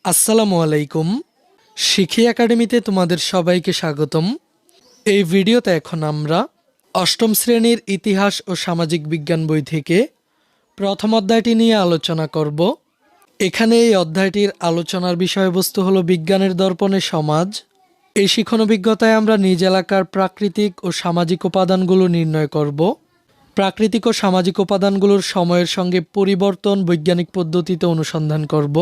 আসসালামু আলাইকুম। শিখি একাডেমিতে তোমাদের সবাইকে স্বাগতম। এই ভিডিওতে এখন আমরা অষ্টম শ্রেণীর ইতিহাস ও সামাজিক বিজ্ঞান বই থেকে প্রথম অধ্যায়টি নিয়ে আলোচনা করব। এখানে এই অধ্যায়টির আলোচনার বিষয়বস্তু হলো বিজ্ঞানের দর্পণে সমাজ। এই শিখন অভিজ্ঞতায় আমরা নিজ এলাকার প্রাকৃতিক ও সামাজিক উপাদানগুলো নির্ণয় করব। প্রাকৃতিক ও সামাজিক উপাদানগুলোর সময়ের সঙ্গে পরিবর্তন বৈজ্ঞানিক পদ্ধতিতে অনুসন্ধান করব।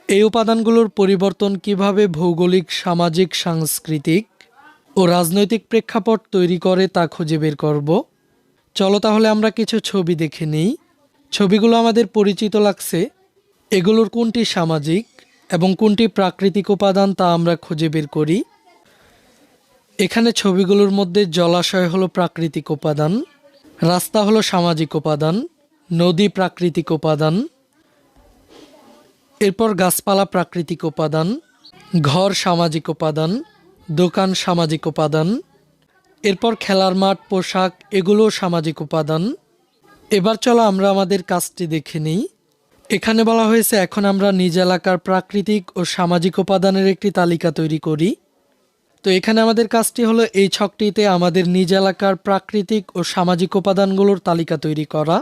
এই উপাদানগুলোর পরিবর্তন কিভাবে ভৌগোলিক, সামাজিক, সাংস্কৃতিক ও রাজনৈতিক প্রেক্ষাপট তৈরি করে তা খুঁজে বের করব। চলো তাহলে আমরা কিছু ছবি দেখে নিই। ছবিগুলো আমাদের পরিচিত লাগছে। এগুলোর কোনটি সামাজিক এবং কোনটি প্রাকৃতিক উপাদান তা আমরা খুঁজে বের করি। এখানে ছবিগুলোর মধ্যে জলাশয় হলো প্রাকৃতিক উপাদান, রাস্তা হলো সামাজিক উপাদান, নদী প্রাকৃতিক উপাদান, এরপর গাছপালা প্রাকৃতিক উপাদান, ঘর সামাজিক উপাদান, দোকান সামাজিক উপাদান, এরপর খেলার মাঠ, পোশাক এগুলো সামাজিক উপাদান। এবার চলো আমরা আমাদের কাজটি দেখে নিই। এখানে বলা হয়েছে এখন আমরা নিজ এলাকার প্রাকৃতিক ও সামাজিক উপাদানের একটি তালিকা তৈরি করি। তো এখানে আমাদের কাজটি হলো এই ছকটিতে আমাদের নিজ এলাকার প্রাকৃতিক ও সামাজিক উপাদানগুলোর তালিকা তৈরি করা।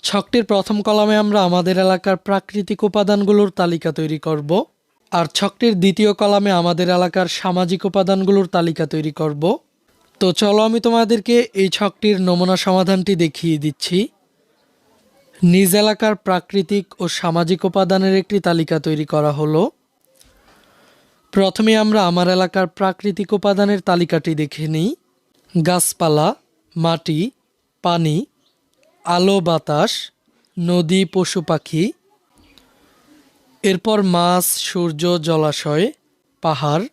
ছকটির প্রথম কলামে আমরা আমাদের এলাকার প্রাকৃতিক উপাদানগুলোর তালিকা তৈরি করব, আর ছকটির দ্বিতীয় কলামে আমাদের এলাকার সামাজিক উপাদানগুলোর তালিকা তৈরি করব। তো চলো আমি তোমাদেরকে এই ছকটির নমুনা সমাধানটি দেখিয়ে দিচ্ছি। নিজ এলাকার প্রাকৃতিক ও সামাজিক উপাদানের একটি তালিকা তৈরি করা হলো। প্রথমে আমরা আমার এলাকার প্রাকৃতিক উপাদানের তালিকাটি দেখে নিই। গাছপালা, মাটি, পানি, আলো বাতাস, নদী, পশু পাখি, এরপর মাছ, সূর্য, জলাশয়, পাহাড়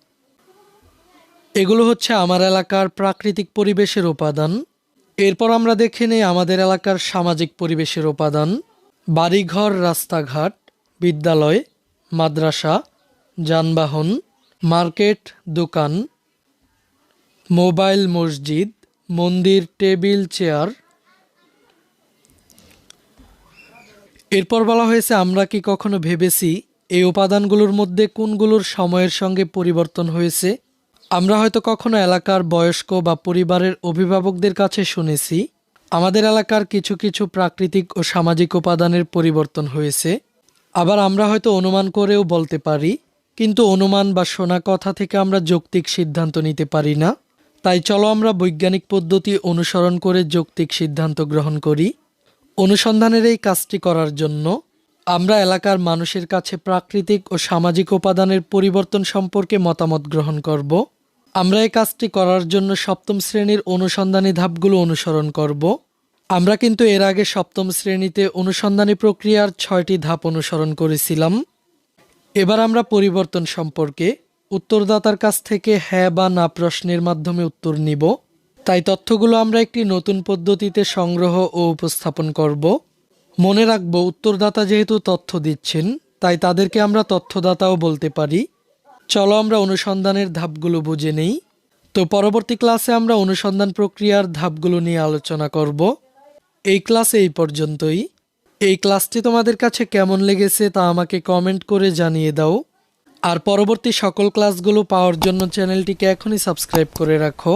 এগুলো হচ্ছে আমার এলাকার প্রাকৃতিক পরিবেশের উপাদান। এরপর আমরা দেখে নিই আমাদের এলাকার সামাজিক পরিবেশের উপাদান। বাড়িঘর, রাস্তাঘাট, বিদ্যালয়, মাদ্রাসা, যানবাহন, মার্কেট, দোকান, মোবাইল, মসজিদ, মন্দির, টেবিল, চেয়ার। এরপর বলা হয়েছে আমরা কি কখনো ভেবেছি এই উপাদানগুলোর মধ্যে কোনগুলোর সময়ের সঙ্গে পরিবর্তন হয়েছে। আমরা হয়তো কখনো এলাকার বয়স্ক বা পরিবারের অভিভাবকদের কাছে শুনেছি আমাদের এলাকার কিছু কিছু প্রাকৃতিক ও সামাজিক উপাদানের পরিবর্তন হয়েছে। আবার আমরা হয়তো অনুমান করেও বলতে পারি, কিন্তু অনুমান বা শোনা কথা থেকে আমরা যৌক্তিক সিদ্ধান্ত নিতে পারি না। তাই চলো আমরা বৈজ্ঞানিক পদ্ধতি অনুসরণ করে যৌক্তিক সিদ্ধান্ত গ্রহণ করি। অনুসন্ধানের এই কাজটি করার জন্য আমরা এলাকার মানুষের কাছে প্রাকৃতিক ও সামাজিক উপাদানের পরিবর্তন সম্পর্কে মতামত গ্রহণ করব। আমরা এই কাজটি করার জন্য সপ্তম শ্রেণীর অনুসন্ধানী ধাপগুলো অনুসরণ করব। আমরা কিন্তু এর আগে সপ্তম শ্রেণীতে অনুসন্ধানী প্রক্রিয়ার 6টি ধাপ অনুসরণ করেছিলাম। এবার আমরা পরিবর্তন সম্পর্কে উত্তরদাতার কাছ থেকে হ্যাঁ বা না প্রশ্নের মাধ্যমে উত্তর নিব। তাই তথ্যগুলো আমরা একটি নতুন পদ্ধতিতে সংগ্রহ ও উপস্থাপন করব। মনে রাখবো উত্তরদাতা যেহেতু তথ্য দিচ্ছেন, তাই তাদেরকে আমরা তথ্যদাতাও বলতে পারি। চলো আমরা অনুসন্ধানের ধাপগুলো বুঝে নেই। তো পরবর্তী ক্লাসে আমরা অনুসন্ধান প্রক্রিয়ার ধাপগুলো নিয়ে আলোচনা করব। এই ক্লাসে এই পর্যন্তই। এই ক্লাসটি তোমাদের কাছে কেমন লেগেছে তা আমাকে কমেন্ট করে জানিয়ে দাও। আর পরবর্তী সকল ক্লাসগুলো পাওয়ার জন্য চ্যানেলটিকে এখনই সাবস্ক্রাইব করে রাখো।